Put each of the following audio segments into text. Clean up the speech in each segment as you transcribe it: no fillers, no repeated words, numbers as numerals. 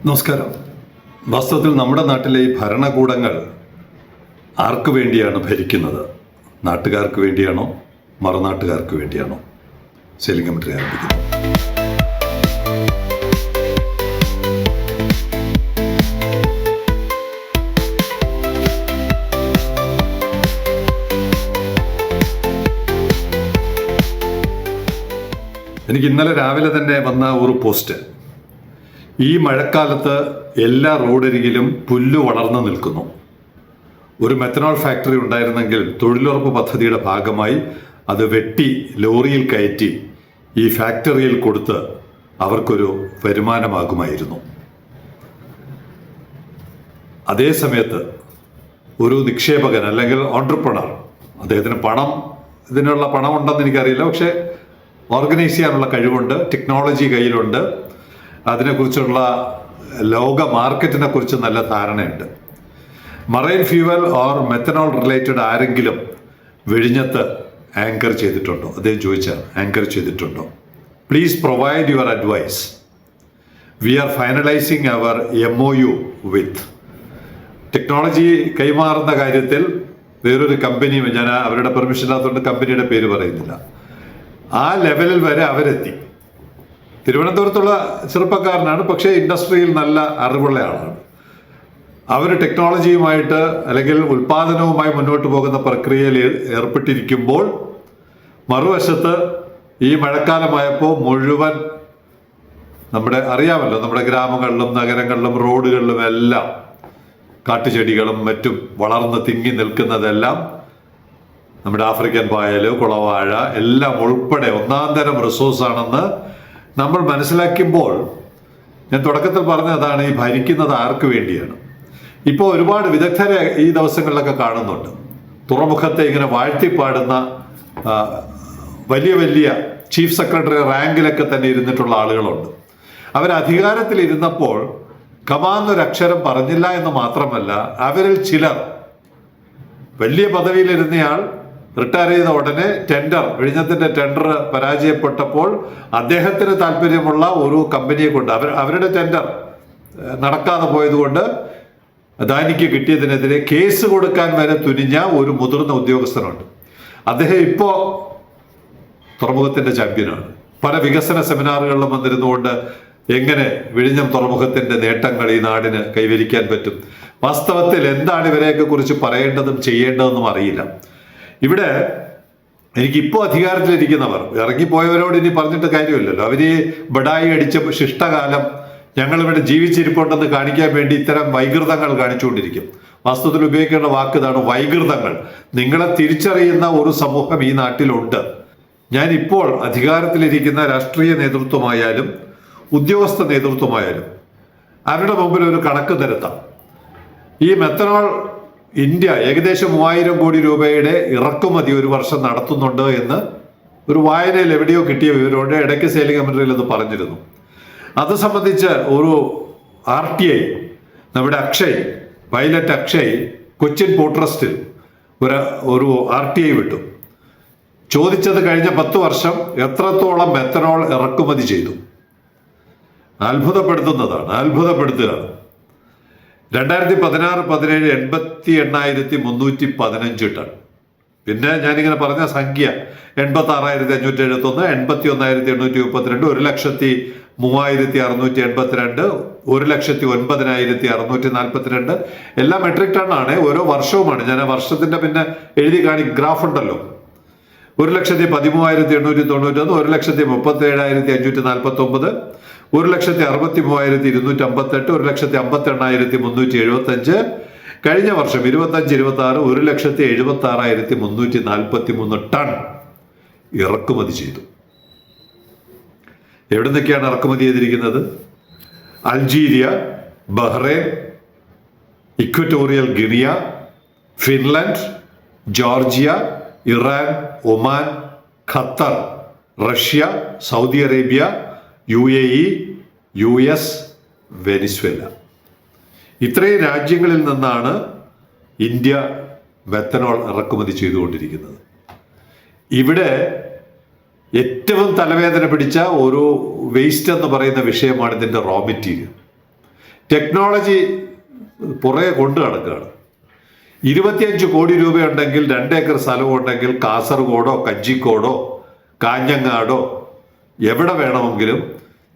നമസ്കാരം. വാസ്തവത്തിൽ നമ്മുടെ നാട്ടിലെ ഈ ഭരണകൂടങ്ങൾ ആർക്ക് വേണ്ടിയാണ് ഭരിക്കുന്നത്? നാട്ടുകാർക്ക് വേണ്ടിയാണോ മറുനാട്ടുകാർക്ക് വേണ്ടിയാണോ? സെയിലിംഗ് കമന്ററി ആരംഭിക്കുന്നു. എനിക്ക് ഇന്നലെ രാവിലെ തന്നെ വന്ന ഒരു പോസ്റ്റ്, ഈ മഴക്കാലത്ത് എല്ലാ റോഡരികിലും പുല്ല് വളർന്നു നിൽക്കുന്നു. ഒരു മെത്തനോൾ ഫാക്ടറി ഉണ്ടായിരുന്നെങ്കിൽ തൊഴിലുറപ്പ് പദ്ധതിയുടെ ഭാഗമായി അത് വെട്ടി ലോറിയിൽ കയറ്റി ഈ ഫാക്ടറിയിൽ കൊടുത്ത് അവർക്കൊരു വരുമാനമാകുമായിരുന്നു. അതേ സമയത്ത് ഒരു നിക്ഷേപകൻ അല്ലെങ്കിൽ ഓൺട്രപ്രണർ, അദ്ദേഹത്തിന് ഇതിനുള്ള പണം ഉണ്ടെന്ന് എനിക്കറിയില്ല, പക്ഷേ ഓർഗനൈസ് ചെയ്യാനുള്ള കഴിവുണ്ട്, ടെക്നോളജി കയ്യിലുണ്ട്, അതിനെക്കുറിച്ചുള്ള ലോക മാർക്കറ്റിനെ കുറിച്ച് നല്ല ധാരണയുണ്ട്. Marine fuel or methanol related ആരെങ്കിലും വിഴിഞ്ഞത്ത് ആങ്കർ ചെയ്തിട്ടുണ്ടോ? അദ്ദേഹം ചോദിച്ചാൽ ആങ്കർ ചെയ്തിട്ടുണ്ടോ? Please provide your advice. We are finalising our MOU with. Technology കൈമാറുന്ന കാര്യത്തിൽ വേറൊരു കമ്പനി, ഞാൻ അവരുടെ പെർമിഷൻ ഇല്ലാത്തതുകൊണ്ട് കമ്പനിയുടെ പേര് പറയുന്നില്ല, ആ ലെവലിൽ വരെ അവരെത്തി. തിരുവനന്തപുരത്തുള്ള ചെറുപ്പക്കാരനാണ്, പക്ഷേ ഇൻഡസ്ട്രിയിൽ നല്ല അറിവുള്ള ആളാണ്. അവർ ടെക്നോളജിയുമായിട്ട് അല്ലെങ്കിൽ ഉൽപാദനവുമായി മുന്നോട്ട് പോകുന്ന പ്രക്രിയയിൽ ഏർപ്പെട്ടിരിക്കുമ്പോൾ മറുവശത്ത് ഈ മഴക്കാലമായപ്പോൾ മുഴുവൻ അറിയാമല്ലോ, നമ്മുടെ ഗ്രാമങ്ങളിലും നഗരങ്ങളിലും റോഡുകളിലും എല്ലാം കാട്ടുചെടികളും മറ്റും വളർന്ന് തിങ്ങി നിൽക്കുന്നതെല്ലാം നമ്മുടെ ആഫ്രിക്കൻ പായൽ, കുളവാഴ എല്ലാം ഉൾപ്പെടെ ഒന്നാം തരം റിസോഴ്സാണെന്ന് നമ്മൾ മനസ്സിലാക്കുമ്പോൾ, ഞാൻ തുടക്കത്തിൽ പറഞ്ഞതാണ്, ഈ ഭരിക്കുന്നത് ആർക്ക് വേണ്ടിയാണ്? ഇപ്പോൾ ഒരുപാട് വിദഗ്ധരെ ഈ ദിവസങ്ങളിലൊക്കെ കാണുന്നുണ്ട്. തുറമുഖത്തെ ഇങ്ങനെ വാഴ്ത്തിപ്പാടുന്ന വലിയ വലിയ ചീഫ് സെക്രട്ടറി റാങ്കിലൊക്കെ തന്നെ ഇരുന്നിട്ടുള്ള ആളുകളുണ്ട്. അവർ അധികാരത്തിലിരുന്നപ്പോൾ കമാന്നൊരക്ഷരം പറഞ്ഞില്ല എന്ന് മാത്രമല്ല, അവരിൽ ചിലർ, വലിയ പദവിയിലിരുന്നയാൾ റിട്ടയർ ചെയ്ത ഉടനെ വിഴിഞ്ഞത്തിന്റെ ടെൻഡർ പരാജയപ്പെട്ടപ്പോൾ അദ്ദേഹത്തിന് താല്പര്യമുള്ള ഒരു കമ്പനിയെ കൊണ്ട് അവരുടെ ടെൻഡർ നടക്കാതെ പോയതുകൊണ്ട് അദാനിക്ക് കിട്ടിയതിനെതിരെ കേസ് കൊടുക്കാൻ വരെ തുനിഞ്ഞ ഒരു മുതിർന്ന ഉദ്യോഗസ്ഥനുണ്ട്. അദ്ദേഹം ഇപ്പോൾ തുറമുഖത്തിന്റെ ചാമ്പ്യനാണ്. പല വികസന സെമിനാറുകളിലും വന്നിരുന്നുകൊണ്ട് എങ്ങനെ വിഴിഞ്ഞം തുറമുഖത്തിന്റെ നേട്ടങ്ങൾ ഈ നാടിന് കൈവരിക്കാൻ പറ്റും, വാസ്തവത്തിൽ എന്താണ് ഇവരെയൊക്കെ കുറിച്ച് പറയേണ്ടതും ചെയ്യേണ്ടതെന്നും അറിയില്ല. ഇവിടെ എനിക്കിപ്പോൾ അധികാരത്തിലിരിക്കുന്നവർ, ഇറങ്ങിപ്പോയവരോട് ഇനി പറഞ്ഞിട്ട് കാര്യമില്ലല്ലോ, അവര് ബഡായി അടിച്ച ശിഷ്ടകാലം ഞങ്ങളിവിടെ ജീവിച്ചിരിപ്പുണ്ടെന്ന് കാണിക്കാൻ വേണ്ടി ഇത്തരം വൈകൃതങ്ങൾ കാണിച്ചുകൊണ്ടിരിക്കും. വാസ്തവത്തിൽ ഉപയോഗിക്കേണ്ട വാക്ക് ഇതാണ്, വൈകൃതങ്ങൾ. നിങ്ങളെ തിരിച്ചറിയുന്ന ഒരു സമൂഹം ഈ നാട്ടിലുണ്ട്. ഞാൻ ഇപ്പോൾ അധികാരത്തിലിരിക്കുന്ന രാഷ്ട്രീയ നേതൃത്വമായാലും ഉദ്യോഗസ്ഥ നേതൃത്വമായാലും അവരുടെ മുമ്പിൽ ഒരു കണക്ക് നിരത്താം. ഈ മെത്തനോൾ ഇന്ത്യ ഏകദേശം 3000 കോടി രൂപയുടെ ഇറക്കുമതി ഒരു വർഷം നടത്തുന്നുണ്ട് എന്ന് ഒരു വായനയിൽ എവിടെയോ കിട്ടിയ വിവരമുണ്ട്. ഇടയ്ക്ക് സെയിലിംഗ് കമന്ററിയിൽ അത് പറഞ്ഞിരുന്നു. അത് സംബന്ധിച്ച് ഒരു RTI, നമ്മുടെ പൈലറ്റ് അക്ഷയ് കൊച്ചിൻ പോർട്ട് ട്രസ്റ്റിൽ ഒരു RTI വിട്ടു. ചോദിച്ചത് കഴിഞ്ഞ 10 വർഷം എത്രത്തോളം മെത്തനോൾ ഇറക്കുമതി ചെയ്തു. അത്ഭുതപ്പെടുത്തുകയാണ്. 2016-17 88,315 ടൺ. പിന്നെ ഞാനിങ്ങനെ പറഞ്ഞ സംഖ്യ 86,571, 81,832, 1,03,682, 1,09,642 എല്ലാം മെട്രിക് ടൺ ആണ്. ഓരോ വർഷവുമാണ്. ഞാൻ ആ വർഷത്തിന്റെ പിന്നെ എഴുതി ഗ്രാഫ് ഉണ്ടല്ലോ. 1,13,891, 1,37,549, 1,63,258, 1,58,375. കഴിഞ്ഞ വർഷം 25-26 1,76,343 ടൺ ഇറക്കുമതി ചെയ്തു. എവിടെ നിന്നൊക്കെയാണ് ഇറക്കുമതി ചെയ്തിരിക്കുന്നത്? Algeria, Bahrain, equatorial guinea, Finland, Georgia, Iran, Oman, Qatar, Russia, Saudi Arabia, UAE, US, Venezuela. ഇത്രയും രാജ്യങ്ങളിൽ നിന്നാണ് ഇന്ത്യ മെത്തനോൾ ഇറക്കുമതി ചെയ്തുകൊണ്ടിരിക്കുന്നത്. ഇവിടെ ഏറ്റവും തലവേദന പിടിച്ച ഒരു വേസ്റ്റ് എന്ന് പറയുന്ന വിഷയമാണ് ഇതിൻ്റെ റോ മെറ്റീരിയൽ. ടെക്നോളജി പുറകെ കൊണ്ടു നടക്കുകയാണ്. 25 കോടി രൂപയുണ്ടെങ്കിൽ 2 ഏക്കർ സ്ഥലവും ഉണ്ടെങ്കിൽ കാസർഗോഡോ കഞ്ചിക്കോടോ കാഞ്ഞങ്ങാടോ എവിടെ വേണമെങ്കിലും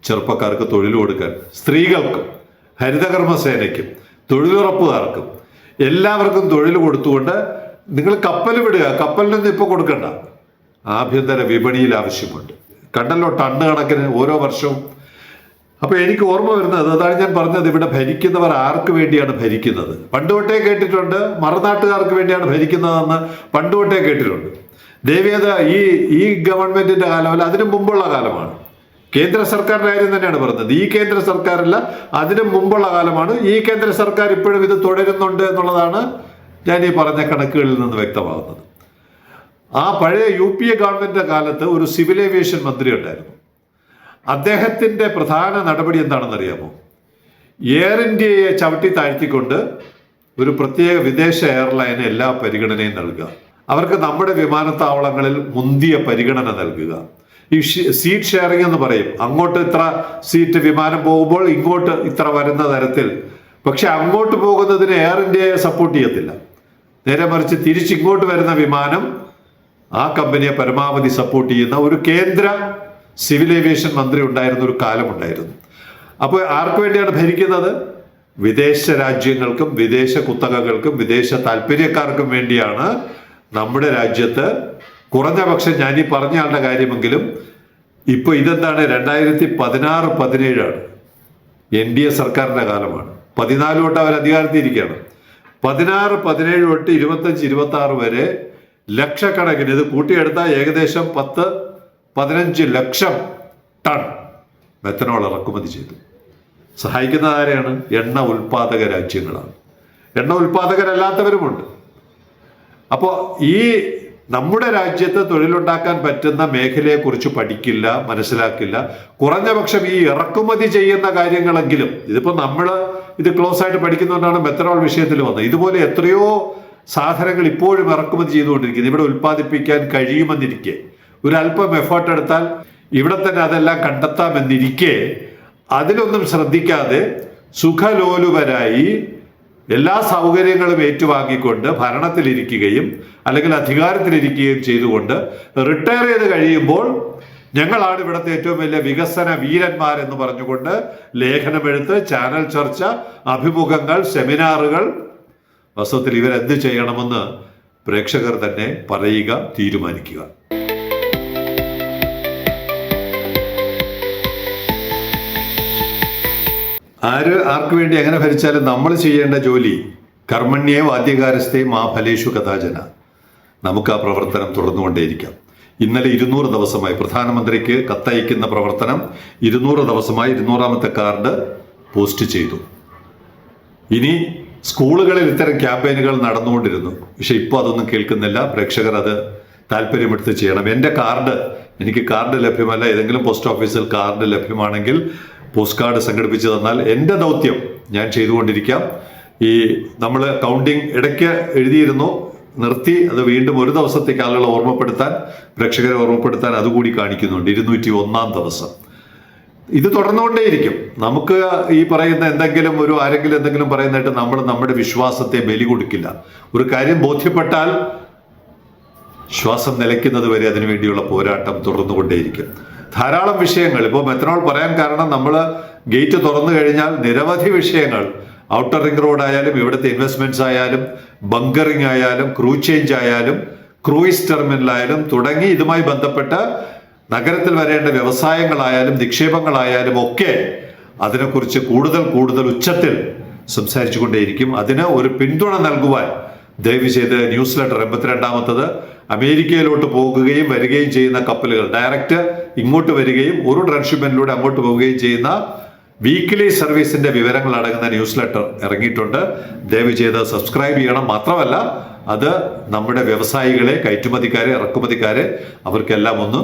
ചെറുപ്പക്കാർക്ക് തൊഴിൽ കൊടുക്കാൻ, സ്ത്രീകൾക്കും ഹരിതകർമ്മസേനയ്ക്കും തൊഴിലുറപ്പുകാർക്കും എല്ലാവർക്കും തൊഴിൽ കൊടുത്തുകൊണ്ട് നിങ്ങൾ കപ്പൽ വിടുക. കപ്പലിനൊന്നും ഇപ്പോൾ കൊടുക്കണ്ട, ആഭ്യന്തര വിപണിയിൽ ആവശ്യമുണ്ട്. കണ്ടല്ലോ ടണ്ണ് കണക്കിന് ഓരോ വർഷവും. അപ്പൊ എനിക്ക് ഓർമ്മ വരുന്നത് അതാണ് ഞാൻ പറഞ്ഞത്, ഇവിടെ ഭരിക്കുന്നവർ ആർക്ക് വേണ്ടിയാണ് ഭരിക്കുന്നത്? പണ്ടുതൊട്ടേ കേട്ടിട്ടുണ്ട് മറുനാട്ടുകാർക്ക് വേണ്ടിയാണ് ഭരിക്കുന്നതെന്ന് പണ്ടുതൊട്ടേ കേട്ടിട്ടുണ്ട്. ദേവിയത ഈ ഗവൺമെന്റിന്റെ കാലമല്ല, അതിനു മുമ്പുള്ള കാലമാണ്. കേന്ദ്ര സർക്കാരിന്റെ കാര്യം തന്നെയാണ് പറഞ്ഞത്. ഈ കേന്ദ്ര സർക്കാരല്ല, അതിനു മുമ്പുള്ള കാലമാണ്. ഈ കേന്ദ്ര സർക്കാർ ഇപ്പോഴും ഇത് തുടരുന്നുണ്ട് എന്നുള്ളതാണ് ഞാൻ ഈ പറഞ്ഞ കണക്കുകളിൽ നിന്ന് വ്യക്തമാകുന്നത്. ആ പഴയ UPA ഗവൺമെന്റിന്റെ കാലത്ത് ഒരു സിവിൽ ഏവിയേഷൻ മന്ത്രി ഉണ്ടായിരുന്നു. അദ്ദേഹത്തിന്റെ പ്രധാന നടപടി എന്താണെന്നറിയാമോ? എയർ ഇന്ത്യയെ ചവിട്ടി താഴ്ത്തിക്കൊണ്ട് ഒരു പ്രത്യേക വിദേശ എയർലൈന് എല്ലാ പരിഗണനയും നൽകുക, അവർക്ക് നമ്മുടെ വിമാനത്താവളങ്ങളിൽ മുന്തിയ പരിഗണന നൽകുക. ഈ സീറ്റ് ഷെയറിംഗ് എന്ന് പറയും. അങ്ങോട്ട് ഇത്ര സീറ്റ് വിമാനം പോകുമ്പോൾ ഇങ്ങോട്ട് ഇത്ര വരുന്ന തരത്തിൽ. പക്ഷെ അങ്ങോട്ട് പോകുന്നതിന് എയർ ഇന്ത്യയെ സപ്പോർട്ട് ചെയ്യത്തില്ല. നേരെ മറിച്ച് തിരിച്ചിങ്ങോട്ട് വരുന്ന വിമാനം ആ കമ്പനിയെ പരമാവധി സപ്പോർട്ട് ചെയ്യുന്ന ഒരു കേന്ദ്ര സിവിൽ ഏവിയേഷൻ മന്ത്രി ഉണ്ടായിരുന്ന ഒരു കാലമുണ്ടായിരുന്നു. അപ്പോൾ ആർക്ക് വേണ്ടിയാണ് ഭരിക്കുന്നത്? വിദേശ രാജ്യങ്ങൾക്കും വിദേശ കുത്തകകൾക്കും വിദേശ താല്പര്യക്കാർക്കും വേണ്ടിയാണ് നമ്മുടെ രാജ്യത്ത്. കുറഞ്ഞ പക്ഷം ഞാൻ ഈ പറഞ്ഞ ആളുടെ കാര്യമെങ്കിലും ഇപ്പൊ ഇതെന്താണ്, 2016-17 NDA സർക്കാരിന്റെ കാലമാണ്. 14 തൊട്ട് അവർ അധികാരത്തിൽ ഇരിക്കുകയാണ്. 16-17 തൊട്ട് 25-26 വരെ ലക്ഷക്കണക്കിന്, ഇത് കൂട്ടിയെടുത്താൽ ഏകദേശം 10-15 ലക്ഷം ടൺ മെത്തനോൾ ഇറക്കുമതി ചെയ്തു. സഹായിക്കുന്നത് ആരെയാണ്? എണ്ണ ഉൽപാദക രാജ്യങ്ങളാണ്. എണ്ണ ഉൽപാദകരല്ലാത്തവരുമുണ്ട്. അപ്പോൾ ഈ നമ്മുടെ രാജ്യത്ത് തൊഴിലുണ്ടാക്കാൻ പറ്റുന്ന മേഖലയെക്കുറിച്ച് പഠിക്കില്ല, മനസ്സിലാക്കില്ല. കുറഞ്ഞ പക്ഷം ഈ ഇറക്കുമതി ചെയ്യുന്ന കാര്യങ്ങളെങ്കിലും, ഇതിപ്പോൾ നമ്മൾ ഇത് ക്ലോസ് ആയിട്ട് പഠിക്കുന്നതുകൊണ്ടാണ് മെത്തനോൾ വിഷയത്തിൽ വന്നത്. ഇതുപോലെ എത്രയോ സാധനങ്ങൾ ഇപ്പോഴും ഇറക്കുമതി ചെയ്തുകൊണ്ടിരിക്കുന്നത്. ഇവിടെ ഉൽപ്പാദിപ്പിക്കാൻ കഴിയുമെന്നിരിക്കെ, ഒരല്പം എഫേർട്ട് എടുത്താൽ ഇവിടെ തന്നെ അതെല്ലാം കണ്ടെത്താമെന്നിരിക്കെ അതിലൊന്നും ശ്രദ്ധിക്കാതെ സുഖലോലുപരായി എല്ലാ സൗകര്യങ്ങളും ഏറ്റുവാങ്ങിക്കൊണ്ട് ഭരണത്തിലിരിക്കുകയും അല്ലെങ്കിൽ അധികാരത്തിലിരിക്കുകയും ചെയ്തുകൊണ്ട് റിട്ടയർ ചെയ്ത് കഴിയുമ്പോൾ ഞങ്ങളാണ് ഇവിടുത്തെ ഏറ്റവും വലിയ വികസന വീരന്മാരെന്ന് പറഞ്ഞുകൊണ്ട് ലേഖനമെഴുത്ത്, ചാനൽ ചർച്ച, അഭിമുഖങ്ങൾ, സെമിനാറുകൾ. വാസ്തവത്തിൽ ഇവരെന്ത് ചെയ്യണമെന്ന് പ്രേക്ഷകർ തന്നെ പറയുക, തീരുമാനിക്കുക. ആർക്ക് വേണ്ടി എങ്ങനെ ഭരിച്ചാലും നമ്മൾ ചെയ്യേണ്ട ജോലി കർമ്മണ്യേ വാദ്യകാരസ്ഥേ മാ ഫലേഷു കഥാചന. നമുക്ക് ആ പ്രവർത്തനം തുടർന്നുകൊണ്ടേയിരിക്കാം. ഇന്നലെ 200 ദിവസമായി പ്രധാനമന്ത്രിക്ക് കത്തയക്കുന്ന പ്രവർത്തനം 200 ദിവസമായി 200ാമത്തെ കാർഡ് പോസ്റ്റ് ചെയ്തു. ഇനി സ്കൂളുകളിൽ ഇത്തരം ക്യാമ്പയിനുകൾ നടന്നുകൊണ്ടിരുന്നു. പക്ഷെ ഇപ്പോൾ അതൊന്നും കേൾക്കുന്നില്ല. പ്രേക്ഷകർ അത് താല്പര്യമെടുത്ത് ചെയ്യണം. എനിക്ക് കാർഡ് ലഭ്യമല്ല. ഏതെങ്കിലും പോസ്റ്റ് ഓഫീസിൽ കാർഡ് ലഭ്യമാണെങ്കിൽ പോസ്റ്റ് കാർഡ് സംഘടിപ്പിച്ച് തന്നാൽ എൻ്റെ ദൗത്യം ഞാൻ ചെയ്തുകൊണ്ടിരിക്കാം. നമ്മൾ കൗണ്ടിങ് ഇടയ്ക്ക് എഴുതിയിരുന്നു, നിർത്തി. അത് വീണ്ടും ഒരു ദിവസത്തേക്ക് ആളുകളെ ഓർമ്മപ്പെടുത്താൻ, പ്രേക്ഷകരെ ഓർമ്മപ്പെടുത്താൻ അതുകൂടി കാണിക്കുന്നുണ്ട്. 201ാം ദിവസം. ഇത് തുടർന്നുകൊണ്ടേയിരിക്കും. നമുക്ക് ഈ പറയുന്ന ആരെങ്കിലും എന്തെങ്കിലും പറയുന്നതായിട്ട് നമ്മൾ നമ്മുടെ വിശ്വാസത്തെ ബലി കൊടുക്കില്ല. ഒരു കാര്യം ബോധ്യപ്പെട്ടാൽ ശ്വാസം നിലയ്ക്കുന്നത് വരെ അതിനുവേണ്ടിയുള്ള പോരാട്ടം തുടർന്നുകൊണ്ടേയിരിക്കും. ധാരാളം വിഷയങ്ങൾ ഇപ്പോൾ മെത്തനോൾ പറയാൻ കാരണം, നമ്മൾ ഗേറ്റ് തുറന്നു കഴിഞ്ഞാൽ നിരവധി വിഷയങ്ങൾ, ഔട്ടർ റിംഗ് റോഡ് ആയാലും ഇവിടുത്തെ ഇൻവെസ്റ്റ്മെന്റ്സ് ആയാലും ബങ്കറിംഗ് ആയാലും ക്രൂ ചേഞ്ച് ആയാലും ക്രൂയിസ് ടെർമിനൽ ആയാലും തുടങ്ങി ഇതുമായി ബന്ധപ്പെട്ട് നഗരത്തിൽ വരേണ്ട വ്യവസായങ്ങളായാലും നിക്ഷേപങ്ങളായാലും ഒക്കെ അതിനെക്കുറിച്ച് കൂടുതൽ ഉച്ചത്തിൽ സംസാരിച്ചു കൊണ്ടേയിരിക്കും. അതിന് ഒരു പിന്തുണ നൽകുവാൻ ദയവ് ചെയ്ത് ന്യൂസ് ലെറ്റർ 82ാമത്തത് അമേരിക്കയിലോട്ട് പോകുകയും വരികയും ചെയ്യുന്ന കപ്പലുകൾ ഡയറക്റ്റ് ഇങ്ങോട്ട് വരികയും ഒരു ട്രാൻസ്ഷിപ്മെന്റിലൂടെ അങ്ങോട്ട് പോവുകയും ചെയ്യുന്ന വീക്ക്ലി സർവീസിന്റെ വിവരങ്ങൾ അടങ്ങുന്ന ന്യൂസ് ലെറ്റർ ഇറങ്ങിയിട്ടുണ്ട്. ദയവ് ചെയ്ത് സബ്സ്ക്രൈബ് ചെയ്യണം. മാത്രമല്ല അത് നമ്മുടെ വ്യവസായികളെ, കയറ്റുമതിക്കാരെ, ഇറക്കുമതിക്കാരെ അവർക്കെല്ലാം ഒന്ന്